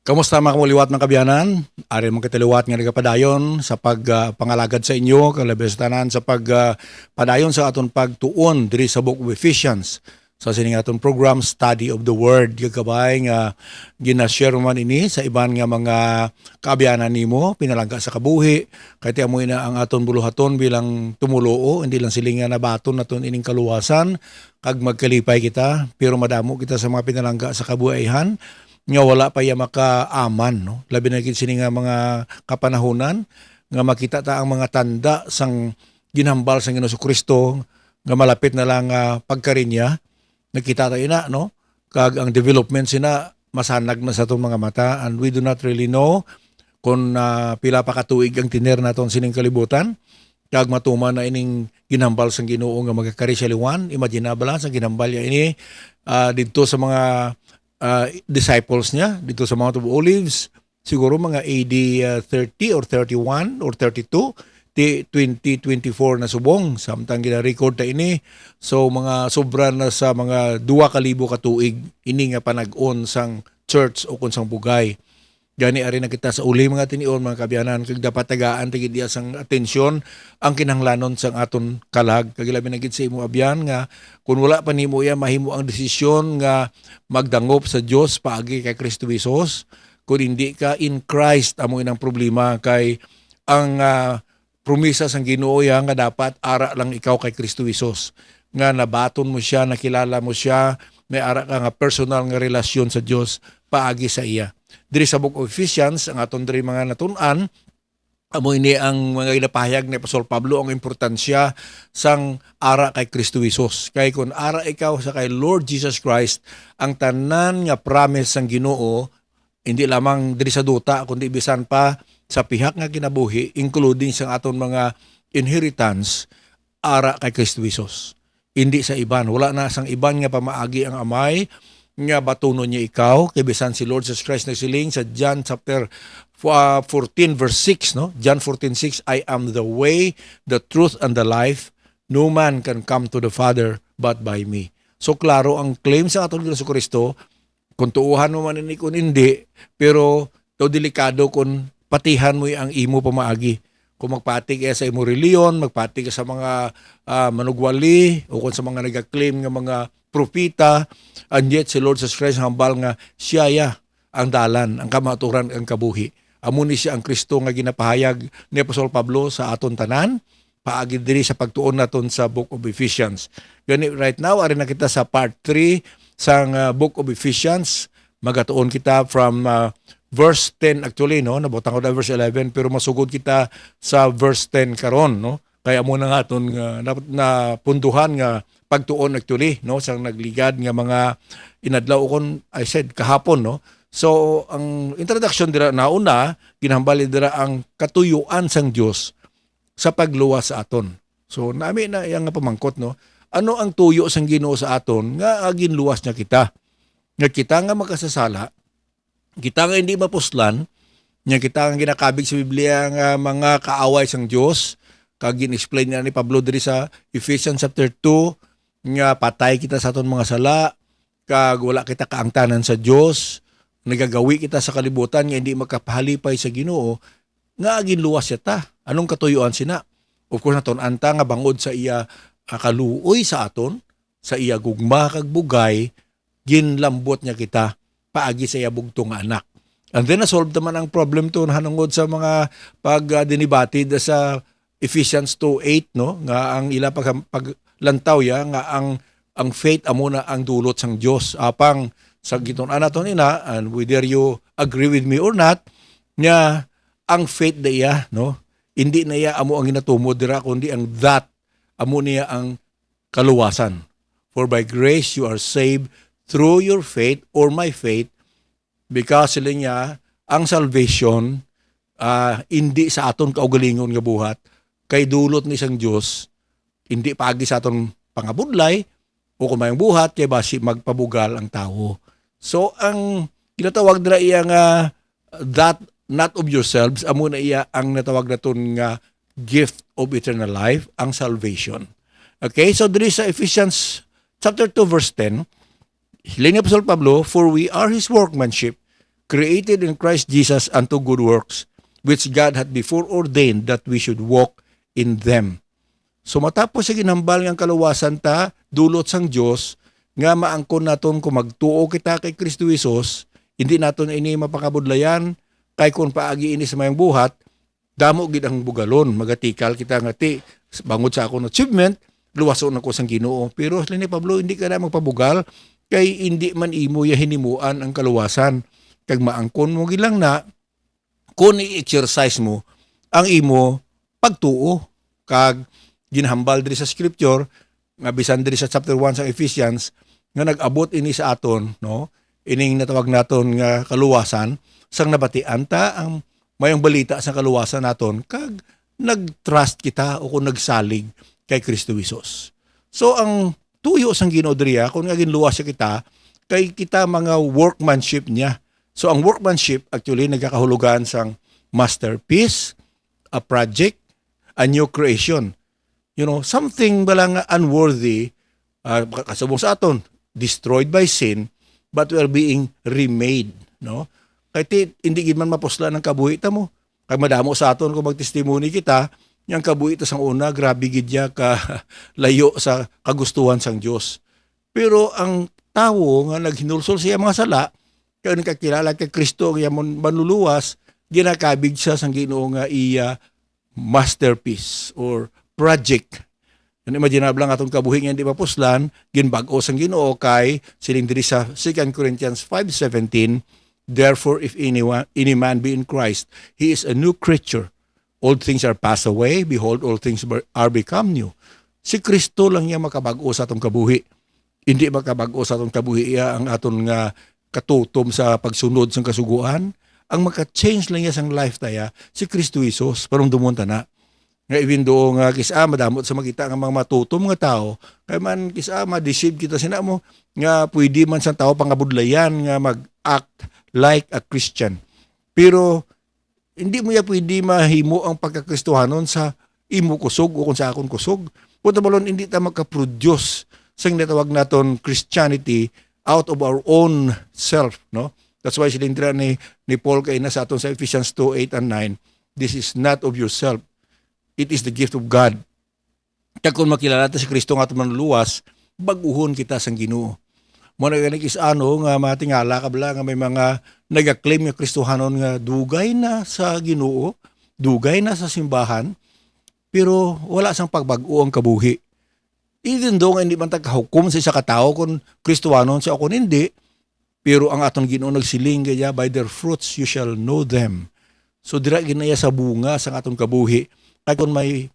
Kamusta mga kamuliwat ng kabiyanan? Ari mong kataliwat nga nagapadayon sa pagpangalagad sa inyo, kalabistanan sa pagpadayon sa aton pagtuon diri sa Book of Ephesians. Sa sining aton program, Study of the Word. Gagabay nga ginashare man ini sa iban nga mga kaabyanan nimo, pinalangga sa kabuhi. Kaya tiamoy na ang aton buluhaton bilang tumuloo, hindi lang silinga na baton naton ining kaluwasan, kag magkalipay kita, pero madamo kita sa mga pinalangga sa kabuhihan nga wala pa ya makaaman, no? Labi na gid sini nga mga kapanahunan nga makita ta ang mga tanda sang ginhambal sang Ginoong Kristo nga malapit na lang pagkarinya. Nakita tayo na, no? Kag ang development sina masanag na sa itong mga mata, and we do not really know kung pila pa katuig ang tiner naton sining kalibutan. Kag matuman na ining ginhambal sang Ginoo nga magkakari sa liwan. Imagine ba lang sa ginhambal ya ini dito sa mga disciples niya dito sa Mount of Olives, siguro mga AD 30 or 31 or 32, 2024 na subong samtang gina-record ta ini. So mga sobra na sa mga 2,000 katuig ini nga panag-on sang church o kun sang bugay. Gani ari na kita sa uli mga tinion mga kabyanan, kag dapat tagaan tigid diya sang atensyon ang kinahanglanon sang aton kalag. Kag labi na gid sa imo abyan nga kun wala pa nimo ya mahimo ang desisyon nga magdangop sa Dios paagi kay Kristo Jesus. Kung hindi ka in Christ, amo inang problema kay ang promisa sang Ginoo ya nga dapat ara lang ikaw kay Kristo Jesus. Nga nabaton mo siya, nakilala mo siya, may ara ka nga personal nga relasyon sa Dios paagi sa iya. Diri sa Book of Ephesians, ang aton diri mga natun-an, amo ini ang mga ginapahayag ni Apostol Pablo ang importansya sang ara kay Kristo Jesus. Kay kun ara ikaw sa kay Lord Jesus Christ, ang tanan nga promise sang Ginoo hindi lamang diri sa duta kundi bisan pa sa pihak nga kinabuhi, including sang aton mga inheritance, ara kay Kristo Jesus. Hindi sa iban, wala na sang iban nga pamaagi ang amay nga batunon niya ikaw, kay bisan si Lord Jesus Christ nagsiling sa John chapter 14 verse 6, no? John 14:6, I am the way, the truth, and the life. No man can come to the Father but by me. So klaro ang claim sa aton Ginoong Kristo, kung tuuhan mo man ini kung hindi, pero to delikado kung patihan mo ang imo pamaagi. Kung magpati ka sa imo reliyon, magpati ka sa mga manugwali, o kung sa mga nag-claim nga mga propita, and yet si Lord Jesus Christ hambal nga siya ya ang dalan, ang kamaturan, ang kabuhi. Amo ni siya ang Kristo nga ginapahayag ni Apostol Pablo sa aton tanan, paagi diri sa pagtuon naton sa Book of Ephesians. Gani right now, ari na kita sa part 3 sang Book of Ephesians. Magatuon kita from verse 10 actually, no? Nabutang ko na verse 11, pero masugod kita sa verse 10 karon, no? Kaya mo na nga aton na punduhan nga pagtuon actually, no, sang nagligad nga mga inadlaw kon I said kahapon, no. So ang introduction dira nauna ginhambali dira ang katuyuan sang Dios sa pagluwas sa aton. So nami na yang pamangkot, no. Ano ang tuyo sang Ginoo sa aton nga ginluwas niya kita? Nga kita nga makasasala, kita nga hindi mapuslan, nga kita nga ginakabig sa Biblia nga mga kaaway sang Dios, kag gin-explain na ni Pablo diri sa Ephesians chapter 2 nga patay kita sa aton mga sala, kag wala kita kaangtanan sa Dios, nagagawi kita sa kalibutan nga hindi makapahalipay sa Ginoo, nga ginluwas siya ta. Anong katuyuan sina? Of course naton anta nga bangod sa iya kaluoy sa aton, sa iya gugma kag bugay, ginlambot niya kita paagi sa iya bugtong nga anak. And then nasolve naman ang problem to hanungod sa mga pagdinibati sa Ephesians 2:8, no, nga ang ila paglantaw ya nga ang faith amo na ang dulot sang Dios apang sa gitun-an naton ina, and whether you agree with me or not, nga ang faith da iya, no, hindi na iya amo ang ginatumo dira kundi ang that amo niya ang kaluwasan. For by grace you are saved through your faith or my faith, because sila niya ang salvation hindi sa aton kaugalingon nga buhat, kay dulot ni sang Dios, hindi paagi sa aton pangabudlay o kumayang buhat kay basi magpabugal ang tao. So ang ginatawag dira iya nga that not of yourselves, amo na iya ang natawag naton nga gift of eternal life, ang salvation. Okay, so diri sa Ephesians chapter 2 verse 10, hiling ni Apostol Pablo, for we are His workmanship, created in Christ Jesus unto good works, which God had before ordained that we should walk in them. So matapos sa ginhambal ng kaluwasan ta, dulot sang Dios nga maangkon naton kung magtuo kita kay Kristo Jesus, hindi naton ini mapakabudlayan kay kung paagi ini sa mayang buhat, damo gid ang bugalon, magatikal kita nga ti bangod sa akong achievement, luwason ako sang Ginoo. Pero ni Pablo, hindi ka na magpabugal kay hindi man imo ya hinimuan ang kaluwasan. Kag maangkon mo gilang na kung i-exercise mo ang imo pagtuo. Kag ginhambal diri sa scripture nga bisan diri sa chapter 1 sa Ephesians nga nag-abot ini sa aton, no? Ining natawag naton nga kaluwasan sang nabatian ta ang mayong balita sa kaluwasan naton kag nag-trust kita o kung nagsalig kay Kristo Jesus. So ang tuyo sang Ginoo diriya kung nga ginluwas siya kita kay kita mga workmanship niya. So ang workmanship actually nagkakahulugan sang masterpiece, a project, a new creation. You know, something balang unworthy, kasubong sa aton, destroyed by sin, but we are being remade, no? Kaya hindi gid man mapusla ng kabuhi ta mo. Kay madamo sa aton kung magtestimony kita, yang kabuhi ta sang una, grabe gid ya ka layo sa kagustuhan sang Dios. Pero ang tawo nga naghinulsol siya mga sala, kaya nakakilala kay Kristo nga manluluwas, ginakabig siya sang Ginoo nga iya masterpiece or project. Ano imaginable lang atong kabuhi nga hindi mapuslan, ginbag-o sang Ginoo kay siling diri sa 2 Corinthians 5:17, therefore if any man be in Christ, he is a new creature. Old things are passed away, behold all things are become new. Si Kristo lang niya makabag-o sa atong kabuhi. Hindi makabag-o sa atong kabuhi iya ang aton nga katutom sa pagsunod sa kasuguan. Ang maka-change lang niya sang life taya si Kristo Jesus parang dumunta na. Nga even do nga kisa madamot sa makita nga mga matutom nga tao, kay man kisa ma-deceive kita sina mo nga pwede man sa tao pangabudlayan nga mag-act like a Christian. Pero hindi mo ya pwede mahimo ang pagkakristohanon sa imo kusog o kung sa akon kusog. Punta balon hindi ta maka-produce sang natawag naton Christianity out of our own self, no? That's why silindra ni Paul kay na sa aton sa Ephesians 2:8 and 9, this is not of yourself. It is the gift of God. Kaya kung makilala ta si Kristo nga aton manluluwas, baguhon kita sang Ginoo. Mo na ganik is ano nga matingala kabla nga may mga nag-claim nga Kristohanon nga dugay na sa Ginoo, dugay na sa simbahan, pero wala sang pagbago ang kabuhi. Even though nga hindi man tagkahukom sa isa ka tawo kung Kristohanon siya o kung hindi, pero ang aton Ginoo nagsiling kaya by their fruits you shall know them. So dira ginaya sa bunga sang aton kabuhi. Kaya kung may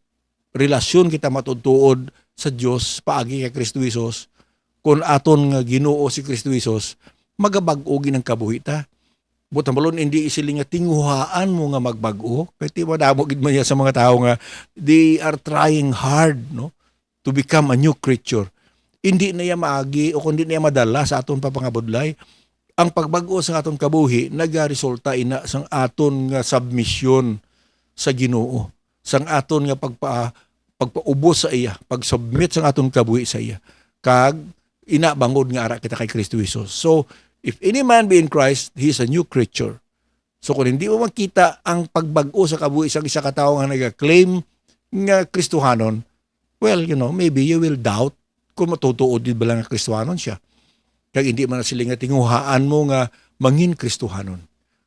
relasyon kita matutuod sa Dios paagi kay Kristo Jesus, kung aton nga Ginoo si Kristo Jesus, magabag-o ginang kabuhi ta. Butang balon hindi isiling nga tinguhaan mo nga magbago. Kaya ti madamo gid man sa mga tao nga they are trying hard, no, to become a new creature. Hindi na iya maagi o kundi na iya madala sa aton papangabudlay. Ang pagbago sa aton kabuhi nagaresulta ina sang aton nga submission sa Ginoo, sang aton nga pagpaubos sa iya, pag-submit sang aton kabuhi sa iya. Kag ina bangod nga ara kita kay Kristo Jesus. So if any man be in Christ, he is a new creature. So kung hindi mo makita ang pagbago sa kabuhi sang isa ka tawo nga nag-claim nga Kristohanon, well, you know, maybe you will doubt kung matutuod din ba lang nga Kristohanon siya. Kaya hindi man na sila nga tinguhaan mo nga mangin Kristohanon.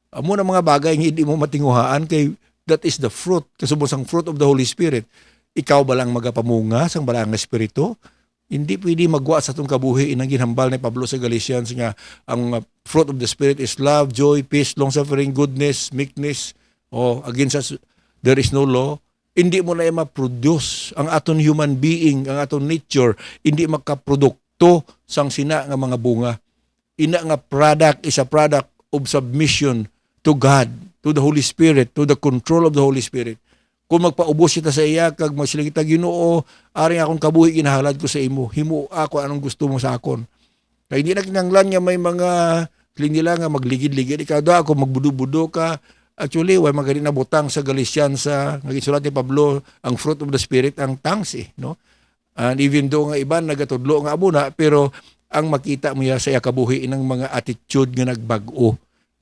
Amo na mga bagay nga hindi mo matinguhaan kay that is the fruit, kasubos ang fruit of the Holy Spirit. Ikaw ba lang magapamunga sang balang nga espiritu? Hindi pwede magwa sa itong kabuhi inang ginhambal ni Pablo sa Galatians nga ang fruit of the Spirit is love, joy, peace, long-suffering, goodness, meekness, o against us there is no law. Hindi mo na ma-produce ang aton human being, ang aton nature, hindi makaprodukto sang sina nga mga bunga. Ina nga product is a product of submission to God, to the Holy Spirit, to the control of the Holy Spirit. Kung magpaubos kita sa iya, kag magsiling kita Ginoo, aring akong kabuhi ginahalad ko sa imo, himo ako anong gusto mo sa akon. Kaya hindi na kinanglan nga may mga nila nga magligid-ligid, ikaw daw ako magbudo-budo ka. Actually, way magaling na butang sa Galatians sa nagisulat ni Pablo, ang fruit of the Spirit, ang tongues no? And even though nga iban nagatudlo nga abuna, pero ang makita mo ya sa iya kabuhi inang mga attitude nga nagbago.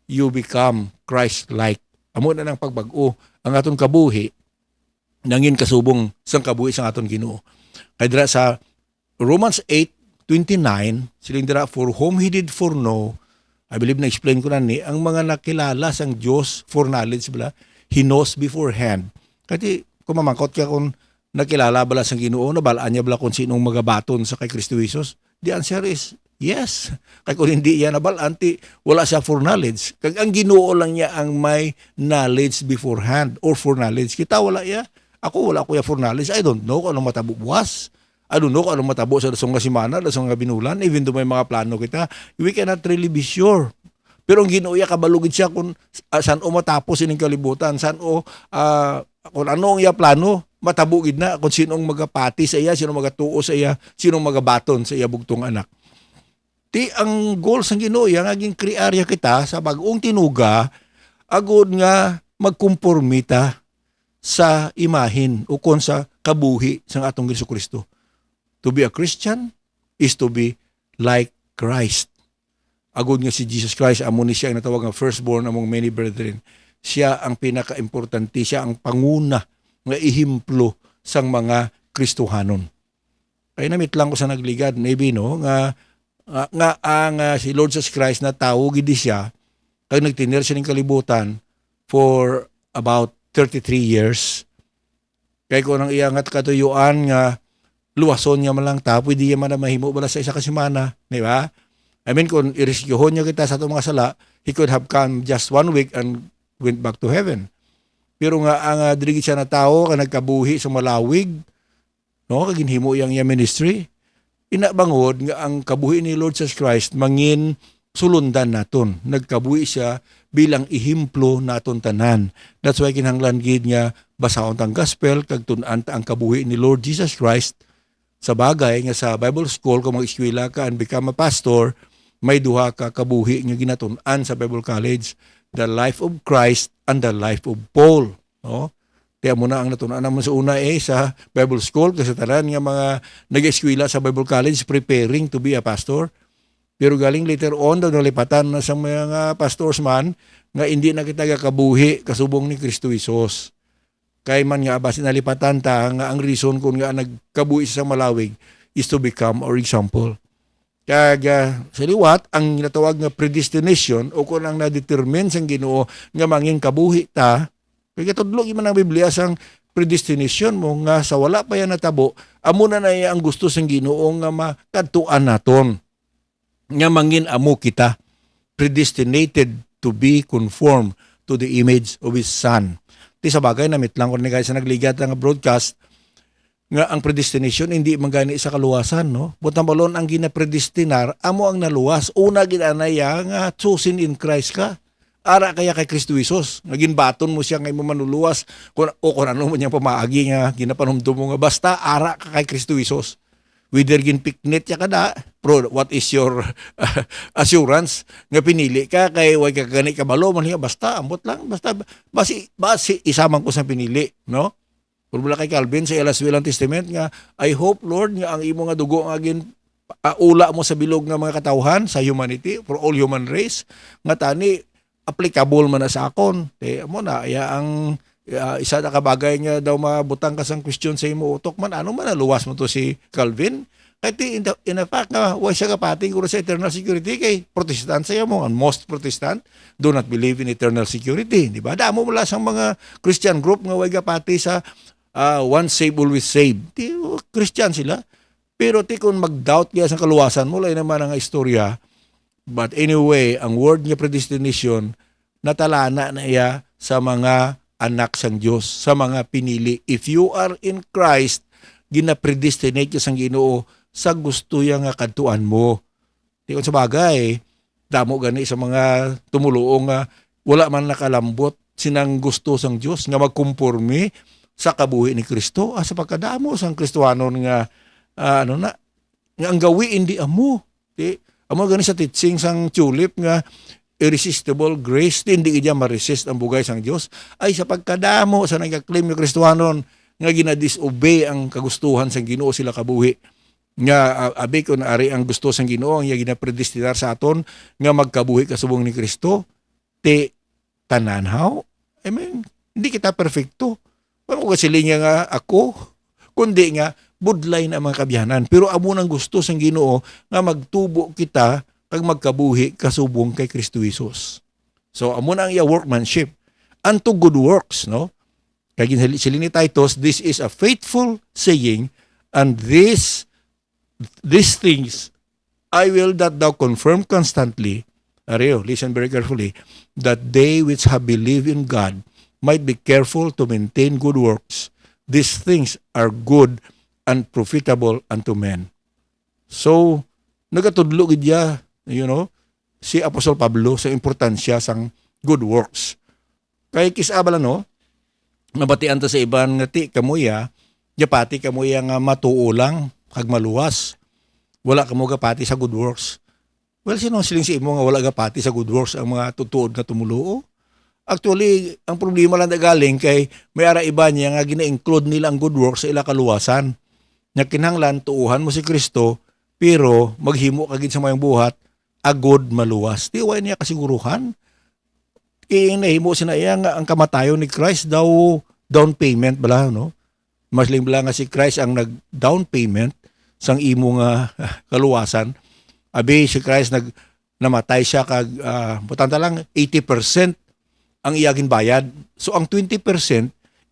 you become Christ-like. Amo na ng pagbag-o ang aton kabuhi nangin kasubong sang kabuhi sang aton Ginoo. Kay dira sa Romans 8:29, siling dira, for whom he did foreknow, I believe na explain ko na ni, ang mga nakilala sang Dios for knowledge bala, he knows beforehand. Kati kung mamangkot ka kung nakilala bala sang Ginoo, nabalaan niya bala kung sinong magabaton sa kay Kristo Jesus, the answer is yes. Kaya kung hindi yan nabalaan, wala siya for knowledge. Kag ang Ginoo lang niya ang may knowledge beforehand or for knowledge. Kita wala ya. Ako wala ko ya for knowledge. I don't know kung anong matabo buwas. I don't know kung anong matabo sa dasong nga simana, dasong nga binulan. Even though may mga plano kita, we cannot really be sure. Pero ang Ginoo ya kabalugid siya kung saan o matapos ining kalibutan, saan o kung ano ang iya plano, matabugid na kung sinong magapati sa iya, sinong magatuo sa iya, sinong magabaton sa iya bugtong anak. Ang goal sang Ginoo ya ngaging kriarya kita sa bag-ong tinuga agud nga magkumpormita sa imahin o kon sa kabuhi sang atong Jesucristo. To be a Christian is to be like Christ. Agud nga si Jesus Christ, amo ni siya ang natawag nga firstborn among many brethren. Siya ang pinaka-importante, siya ang panguna nga ihimplo sang mga Kristohanon. Kaya namit lang ko sa nagligad, maybe no, nga ang si Lord Jesus Christ na tao gidi siya, kaya nagtinir siya ng kalibutan for about 33 years. Kaya kung nang iangat katuyuan nga luwason niya man lang ta, pwede niya man na mahimo bala sa isa ka semana, di ba? I mean, kung iriskyohon niya kita sa itong mga sala, he could have come just 1 week and went back to heaven. Pero nga ang dirigit siya na tao ka nagkabuhi sa malawig, no, kaginhimo yang ministry, inabangod nga ang kabuhi ni Lord Jesus Christ mangin sulundan naton. Nagkabuhi siya bilang ihimplo naton tanan. That's why kinahanglan gid nga basahon tang gospel kag tun-an ta ang kabuhi ni Lord Jesus Christ. Sa bagay nga sa Bible school kung mag-eskwela ka and become a pastor, may duha ka kabuhi nga ginatun-an sa Bible College, the life of Christ and the life of Paul, no? Kaya muna ang natunan naman sa una sa Bible school kasi tanan nga mga nag-eskwela sa Bible College preparing to be a pastor. Pero galing later on daw nalipatan na sa mga pastors man nga hindi na kita kabuhi kasubong ni Kristo Jesus. Kay man nga basi nalipatan ta nga ang reason kung nga nagkabuhi sa malawig is to become our example. Kaya sa liwat ang natawag nga predestination o kung ang na-determine sang Ginoo nga manging kabuhi ta, kaya tudlog man ang Biblia sang predestination mo nga sa wala pa yan natabo, amo na ang gusto sang Ginoo nga makadtuan naton. Nga mangin amo kita, predestinated to be conformed to the image of His Son. Di sa bagay, namit lang ko na guys sa nagligat ng broadcast, nga ang predestination hindi magani sa kaluwasan, no? Butang balon ang ginapredestinar, amo ang naluwas. Una ginanaya nga chosen in Christ ka. Ara kaya kay Kristo Jesus. Naging baton mo siya ngay mo manuluwas. Kung ano mo niyang pamaagi nga, ginapanumdum mo nga, basta ara ka kay Kristo Jesus. Whether gin piknit ya kada, pro, what is your assurance nga pinili ka kay way ka gani kabalo man nga basta ambot lang basi isamang ko sa pinili, no? Kung wala kay Calvin sa Elas Wilang Testament nga I hope Lord nga ang imo nga dugo nga gin ula mo sa bilog nga mga katawhan sa humanity for all human race nga tani applicable man na sa akon. Mo na ya ang isa na kabagay nga daw mabutang kasang question sa imo utok man ano man luwas mo to si Calvin kay in fact nga way siya kapati kuro sa eternal security kay Protestant sa mo and most Protestant do not believe in eternal security, di ba? Damo mula sang mga Christian group nga way kapati sa once saved always saved. Di Christian sila pero ti kung mag-doubt kaya sa kaluwasan mo lay naman ang istorya. But anyway, ang word nga predestination natalana na iya sa mga anak sang Dios, sa mga pinili. If you are in Christ, gina-predestinate ka sang Ginoo sa gusto yang nga kadtuan mo. Di sa bagay, damo gani sa mga tumuluong nga wala man nakalambot sinang gusto sang Dios nga magkumporme sa kabuhi ni Kristo sa pagkadamo sang Kristohanon nga nga ang gawi hindi amo. Di amo gani sa teaching sang Tulip nga irresistible grace, hindi iya ma-resist ang bugay sang Dios ay sa pagkadamo sa nagka-claim ni Kristohanon nga gina-disobey ang kagustuhan sang Ginoo sila kabuhi nga abi kun ari ang gusto sang Ginoo ang iya gina-predestinar sa aton nga magkabuhi kasubong ni Kristo ti tananhaw. I mean, hindi kita perfecto. Paano ko kasi nga nga ako? Kundi nga, budlay na mga kabyanan. Pero amo nang gusto sang Ginoo nga magtubo kita kag magkabuhi kasubong kay Kristo Jesus. So amo na ang iya workmanship unto good works, no? Kay sili ni Titus, this is a faithful saying, and these things I will that thou confirm constantly. Ariyo, listen very carefully, that they which have believed in God might be careful to maintain good works. These things are good and profitable unto men. So, nagatudlo gid ya, si Apostol Pablo sa importansya sang good works. Kay kisabala no, nabatian ta sa iban nga ti kamuya, yapati kamuya nga matuo lang kag maluwas. Wala kamo gapati sa good works. Well, sino siling si imo nga wala gapati sa good works ang mga tutuod nga tumuluo? Actually, ang problema lang na galing kay may ara iba niya nga gina-include nila ang good works sa ila kaluwasan. Nga kinahanglan tuuhan mo si Kristo pero maghimo ka gid sa mayong buhat agod maluwas. Di wa niya kasiguruhan. Kaya nahimo sina iya nga ang kamatayon ni Christ daw down payment bala no. Mas bala nga si Christ ang nag-down payment sang imo nga kaluwasan. Abi si Christ namatay siya kag butanta lang 80% ang iyagin bayad. So ang 20%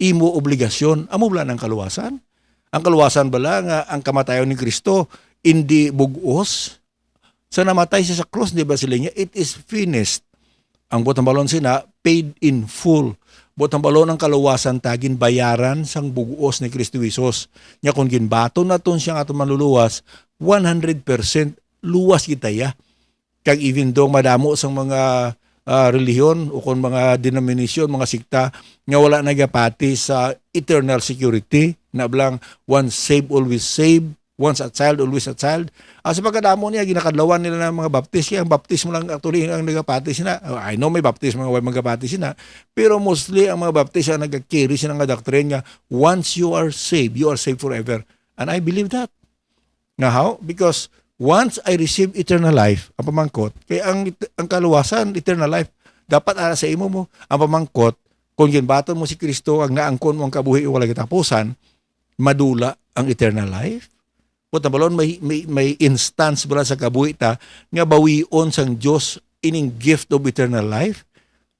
imo obligasyon amo bala ng kaluwasan. Ang kaluwasan bala nga ang kamatayon ni Kristo hindi bugos. Sa namatay siya sa cross, di ba sila niya, it is finished. Ang butang balon sina paid in full. Butang balon ang kaluwasan tagin bayaran sang bugos ni Kristo Jesus. Nya kung ginbaton naton siya aton manluluwas, 100% luwas kita ya. Kag even though madamo sang mga relihiyon o kung mga denominasyon, mga sikta nga wala nagapati sa eternal security na blang once saved, always saved, once a child, always a child. Sa pagkadamo niya, ginakadlawan nila ng mga baptist. Kaya ang baptismo lang actually ang nagapati sina. I know may baptismo nga magapati sina. Pero mostly ang mga baptist ang nagka-carry sila nga doctrine nga once you are saved forever. And I believe that. Nga how? Because once I receive eternal life, ang pamangkot, kaya ang kaluwasan, eternal life, dapat ara sa imo mo, ang pamangkot, kung ginbaton mo si Kristo, ang naangkon mo ang kabuhi o wala katapusan, madula ang eternal life. Puta balon, may instance bala sa kabuhi ta, nga bawion sang Diyos ining gift of eternal life.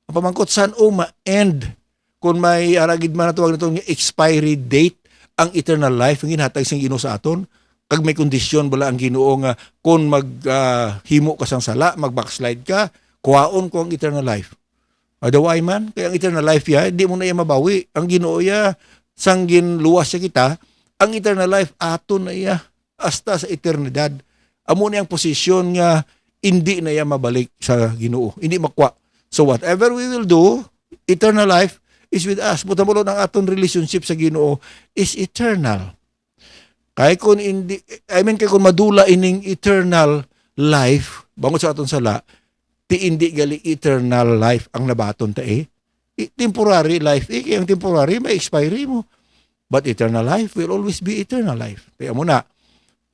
Ang pamangkot, saan o ma-end? Kung may aragid man na tuwag na itong expiry date, ang eternal life, ang ginhatag siyang Ginoo sa aton, kag may kondisyon bala ang Ginoo nga kung maghimo ka sang sala, mag-backslide ka, kuhaon ko ang eternal life. Adaway man, kaya ang eternal life ya, hindi mo na iya mabawi. Ang Ginoo ya, sang ginluwas siya kita, ang eternal life aton na iya hasta sa eternidad. Amo na ang posisyon nga hindi na iya mabalik sa Ginoo, hindi makwa. So whatever we will do, eternal life is with us. Buta mo ang aton relationship sa Ginoo is eternal. Kaya kung kung madula ining eternal life, bangon sa aton sala, ti hindi gali eternal life ang nabaton ta temporary life, kaya ang temporary may expiry mo. But eternal life will always be eternal life. Kaya mo na,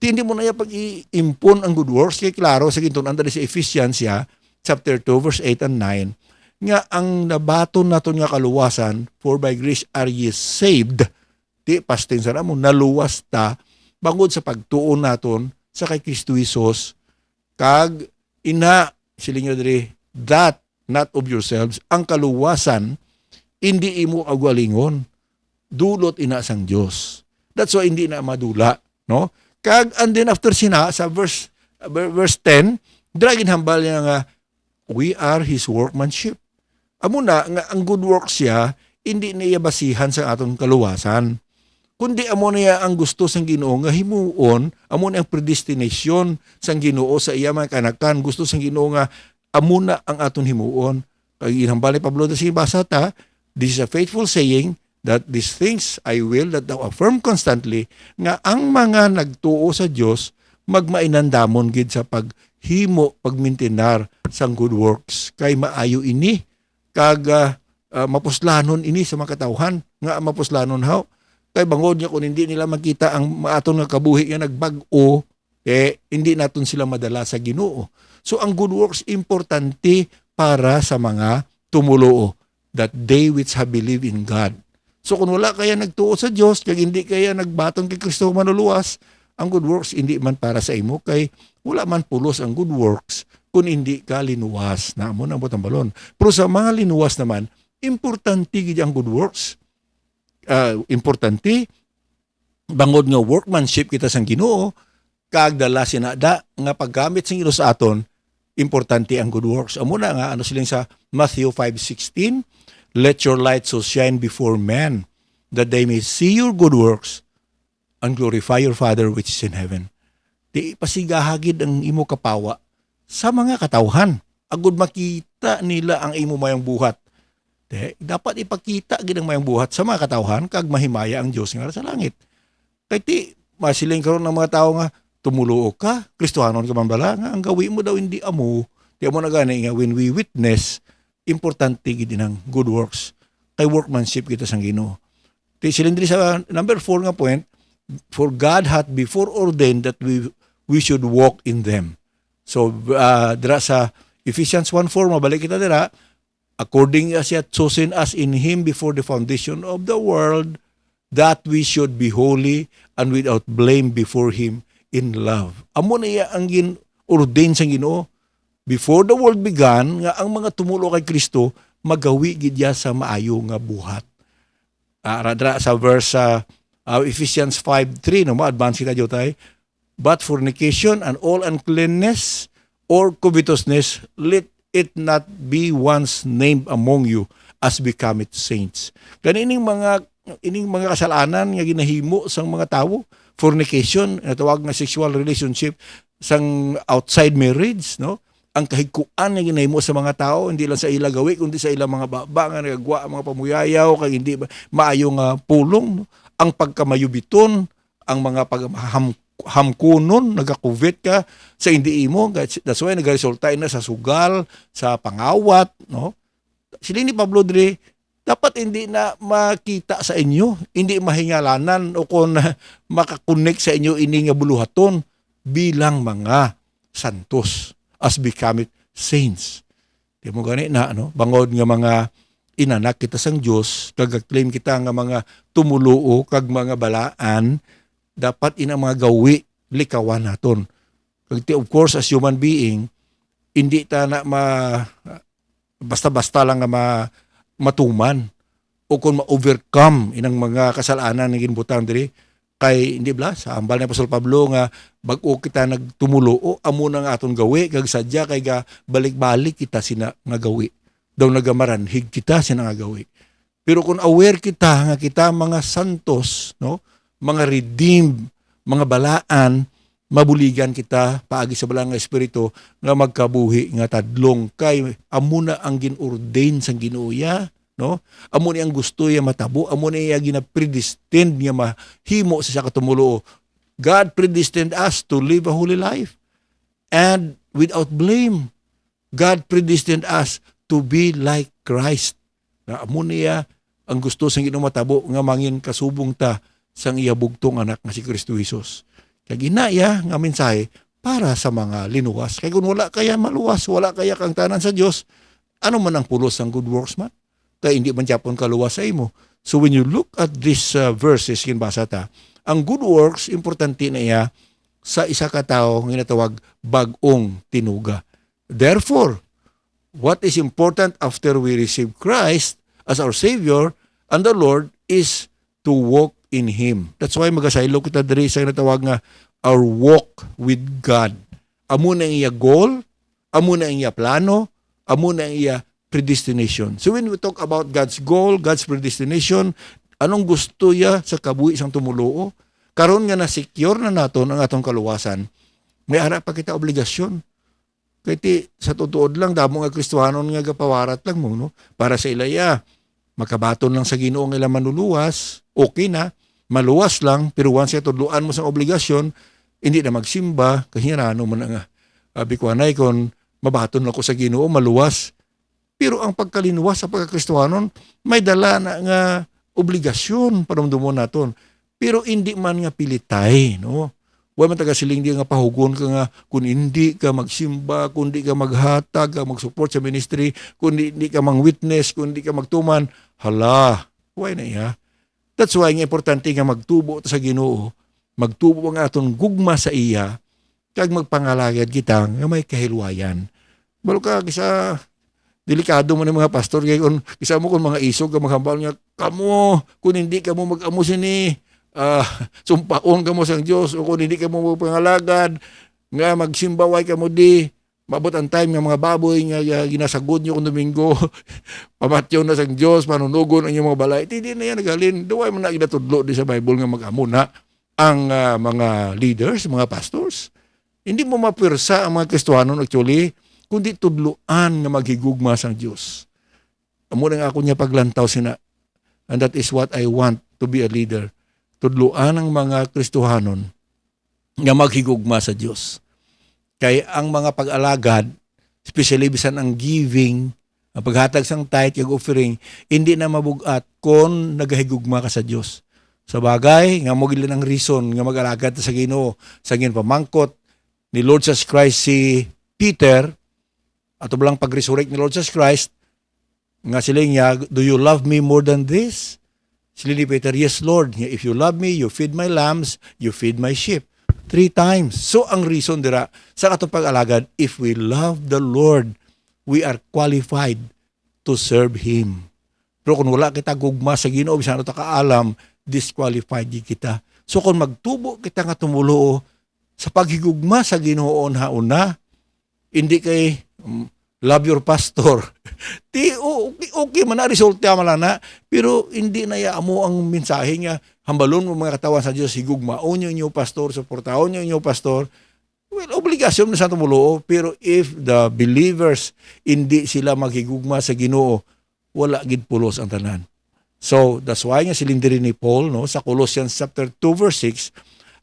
hindi mo na yung pag-i-impon ang good works, kaya klaro sa gintunan dali sa Ephesians chapter 2, verse 8 and 9, nga ang nabaton naton nga kaluwasan, for by grace are ye saved, di pasting sa mo, naluwas ta, bangod sa pagtuon naton sa kay Kristo Jesus, kag siling nyo diri, that not of yourselves, ang kaluwasan, hindi imo agwalingon, dulot ina sang Dios. That's why hindi na madula, no? Kag and then after sina sa verse 10, dragin hambal niya nga we are his workmanship. Amo na nga ang good works siya hindi niya basihan sa aton kaluwasan. Kundi amo niya ang gusto sang Ginoo nga himuon, amo na ang predestination sang Ginoo sa iya mga kanakan, gusto sang Ginoo nga amo na ang aton himuon. Kag inhambal ni Pablo sa basa ta, this is a faithful saying that these things I will that thou affirm constantly, nga ang mga nagtuo sa Dios magmainandamon gid sa paghimo, pagmintinar sang good works, kay maayo ini kag mapuslanon ini sa mga katawhan, nga mapuslanon haw kay bangod niya kung hindi nila makita ang aton nga kabuhi nga nagbag-o, hindi naton sila madala sa Ginoo. So ang good works importante para sa mga tumuluo, that they which have believed in God. So kung wala kaya nagtuo sa Dios, kag hindi kaya nagbaton kay Kristo manuluwas, ang good works hindi man para sa imo, kay wala man pulos ang good works kung hindi ka linuwas. Naamo na ang balon. Pero sa mga linuwas naman, importante gid ang good works. Importante bangod nga workmanship kita sang Ginoo, kag dala sinada nga paggamit sang Ginoo sa aton, importante ang good works. Amo na nga ano siling sa Matthew 5:16, let your light so shine before men that they may see your good works and glorify your Father which is in heaven. Di pasigahagid ang imo kapawa sa mga katawhan, agud makita nila ang imo mayang buhat. Dapat ipakita gid ang mayang buhat sa mga katawhan kag mahimaya ang Dios nga sa langit. Kay ti masiling karon ng mga tao nga tumuluo ka, Kristohanon ka man bala, nga ang gawi mo daw hindi amo. Di mo na gani nga when we witness, importante gid ang good works. Kay workmanship kita sang Ginoo. Ti silindri sa number 4 nga point, for God hath before ordained that we should walk in them. So dira sa Ephesians 1:4 mabalik kita dira, according as he hath chosen us in him before the foundation of the world, that we should be holy and without blame before him in love. Amo na iya ang ordain sang Ginoo before the world began nga ang mga tumulo kay Kristo magawi gid ya sa maayo nga buhat. Radra sa verse Ephesians 5:3 no ma-advance kita jotay, but fornication and all uncleanness or covetousness, let it not be once named among you as becometh saints. Kanining mga kasalanan nga ginahimo sang mga tawo, fornication, natawag na sexual relationship sang outside marriage, no? Ang kahigkuan nga ginahimo sa mga tao, hindi lang sa ila gawi kundi sa ilang mga baba nga nagagwa mga pamuyayaw kag hindi maayo nga pulong, no? Ang pagkamayubiton, ang mga hamkunon, nagakuvet ka sa hindi imo, that's why nagaresulta na sa sugal, sa pangawat, no? Sila ni Pablo Dre, dapat hindi na makita sa inyo, hindi mahingalanan o kung makakonek sa inyo ini nga buluhaton bilang mga santos as becometh saints. Di mo gani na bangod nga mga inanak kita sang Dios, kag-claim kita nga mga tumuluo kag mga balaan, dapat ina mga gawi likawan naton. Kag of course as human being, hindi ta na basta-basta lang nga matuman o kung ma-overcome inang mga kasalanan nga ginbutang diri kay hindi bla sa ambal ni Apostol Pablo nga bag-o kita nagtumulo amo na nga aton gawi kag sadya kay ga balik-balik kita sina nga gawi daw nagamaranhig kita sina nga gawi. Pero kung aware kita nga kita mga santos, no, mga redeemed, mga balaan, mabuligan kita paagi sa balang nga espiritu nga magkabuhi nga tadlong kay amo na ang ginordain sang Ginoo, no? Amo ni ang gusto ya matabo, amo ni ya gina-predestined nga mahimo sa katumulo. God predestined us to live a holy life and without blame. God predestined us to be like Christ. Amo niya ang gusto sang Ginoo matabo nga mangin kasubong ta sang iya bugtong anak nga si Kristo Jesus. Kaya ginaya nga mensahe para sa mga linuwas. Kaya kung wala kaya maluwas, wala kaya kang tanan sa Dios, ano man ang pulos ng good works man? Kaya hindi man japon kaluwas sa imo. So when you look at these verses kinbasa ta, ang good works importante na iya sa isa ka tawo nga ginatawag bag-ong tinuga. Therefore, what is important after we receive Christ as our Savior and the Lord is to walk in Him. That's why magasaylo kita diri sa natawag nga our walk with God. Amo na iya goal, amo na iya plano, amo na iya predestination. So when we talk about God's goal, God's predestination, anong gusto ya sa kabuhi sang tumuluo? Karon nga na-secure na naton ang atong kaluwasan, may ara pa kita obligasyon. Kaya sa tutuod lang, damo nga Kristohanon nga gapawarat lang mo, no? Para sa ilaya, makabaton lang sa Ginoo nga ila manuluwas, okay na, maluwas lang, pero once tudluan mo sa obligasyon, hindi na magsimba, kasi ano man nga, bikuanay kon mabaton lang ko sa Ginoo, maluwas. Pero ang pagkalinuwas sa pagkakristohanon, may dala na nga obligasyon paramdumon naton. Pero hindi man nga pilitay, no? Wa man taga siling di nga pahugon ka nga kung hindi ka magsimba, kung hindi ka maghatag, ka mag-support sa ministry, kung hindi ka mang-witness, kung hindi ka magtuman, hala, why na iya? That's why nga importante nga magtubo ta sa Ginoo, magtubo nga aton gugma sa iya, kag magpangalagad kita nga may kahilwayan. Balo ka kisa delikado mo ni mga pastor kay kung kisa mo kung mga isog ka maghambal nga kamo kung hindi ka mo mag-amo sini sumpaon ka mo sa Dios o kung hindi ka mo pangalagad nga magsimbaway ka mo di mabot ang time nga mga baboy nga ginasagod nyo kung Domingo pamatyaw na sa Dios manunugon ang inyong mga balay hindi na yan nagalin duway man na ginatudlo di sa Bible nga mag-amo na ang mga leaders mga pastors hindi mo mapwersa ang mga Kristiyanon actually kundi tudloan nga maghigugma sang Dios. Amo na ako niya paglantaw sina. And that is what I want to be a leader. Tudloan ang mga Kristohanon nga maghigugma sa Dios. Kay ang mga pag-alagad, especially bisan ang giving, ang paghatag sang tithe kag offering, hindi na mabugat kon nagahigugma ka sa Dios. Sa bagay nga mo gila ng reason nga mag-alagad sa Ginoo, sa pamangkot ni Lord Jesus Christ si Peter ato lang pag-resurrect ni Lord Jesus Christ, nga sila niya, do you love me more than this? Sila ni Peter, yes Lord, if you love me, you feed my lambs, you feed my sheep. 3 times. So ang reason dira, sa ato pag-alagad, if we love the Lord, we are qualified to serve Him. Pero kung wala kita gugma sa Ginoo, bisan ta kaalam, disqualified kita. So kung magtubo kita nga tumulo sa paghigugma sa Ginoo una, hindi kay love your pastor. Okay man na resulta malana, pero hindi na yaamo ang mensahe nga hambalon mo mga katawan sa Dios higugmaon niyo inyo pastor, suportaon niyo inyo pastor. Well, obligasyon na sa tumulo, pero if the believers hindi sila maghigugma sa Ginoo, wala gid pulos ang tanan. So, that's why nga silindiri ni Paul no sa Colossians chapter 2 verse 6,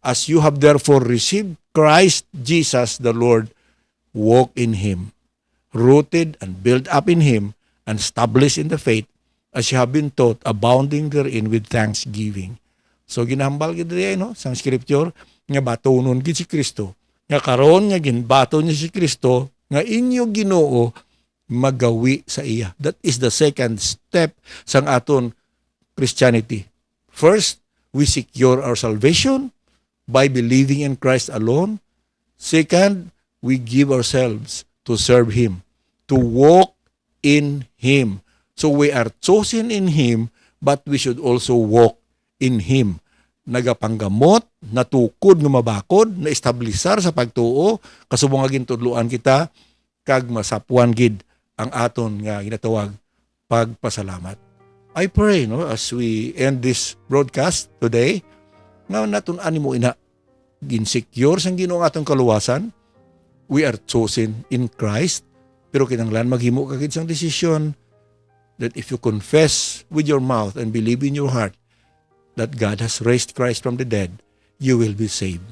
as you have therefore received Christ Jesus the Lord, walk in Him, rooted and built up in Him, and established in the faith, as you have been taught, abounding therein with thanksgiving. So ginahambal gid diay no sa scripture nga batonon gid si Kristo. Nga karon nga ginbato niya si Kristo nga inyo Ginoo magawi sa iya. That is the second step sang aton Christianity. First, we secure our salvation by believing in Christ alone. Second, we give ourselves to serve Him, to walk in Him. So we are chosen in Him, but we should also walk in Him. Nagapanggamot, natukod ng mabakod, naestablisar sa pagtuo, kasubong nga gintudluan kita, kag masapuan gid ang aton nga ginatawag pagpasalamat. I pray no as we end this broadcast today, nga natun-ani mo ina ginsecure sang Ginoo atong kaluwasan. We are chosen in Christ, pero kinahanglan maghimo ka gid sang desisyon that if you confess with your mouth and believe in your heart that God has raised Christ from the dead, you will be saved.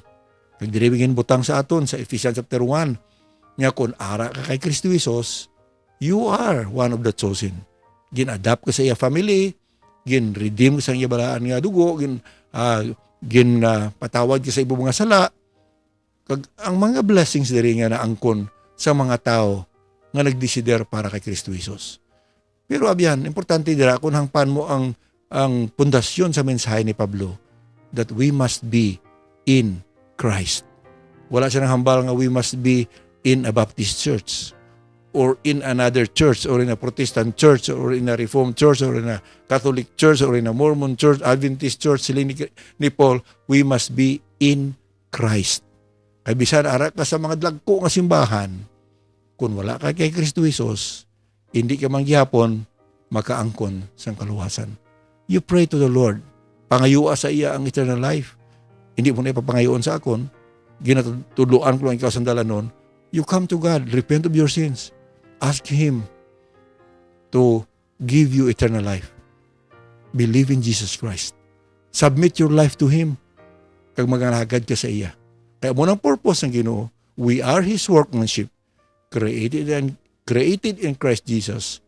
Nagdiribigin butang sa aton sa Ephesians chapter 1, nga kung ara ka kay Kristo Jesus, you are one of the chosen. Gin-adapt ka sa iya family, gin-redeem ka sa iya balaan nga dugo, patawad ka sa ibang mga sala, kag ang mga blessings diri nga naangkon sa mga tao nga nagdesider para kay Kristo Jesus. Pero abyan, importante dira kung hangpan mo ang pundasyon sa mensahe ni Pablo that we must be in Christ. Wala siya nang hambal nga we must be in a Baptist church or in another church or in a Protestant church or in a Reformed church or in a Catholic church or in a Mormon church, Adventist church. Sila ni Paul, we must be in Christ. Kay bisan ara ka sa mga dagko nga simbahan, kung wala ka kay Kristo Jesus, hindi ka manggihapon makaangkon sang kaluwasan. You pray to the Lord, pangayua sa iya ang eternal life. Hindi mo na ipapangayoon sa akon, ginatudluan ko lang ikaw sandalan nun. You come to God, repent of your sins, ask Him to give you eternal life. Believe in Jesus Christ. Submit your life to Him, kag magalagad ka sa iya. Kaya mo ng purpose ng Ginoo, we are His workmanship, created in Christ Jesus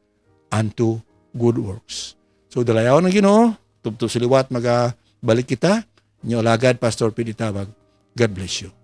unto good works. So dalayaw ng Ginoo, tubto siliwat magabalik kita, inyo alagad Pastor Pidi Tabag. God bless you.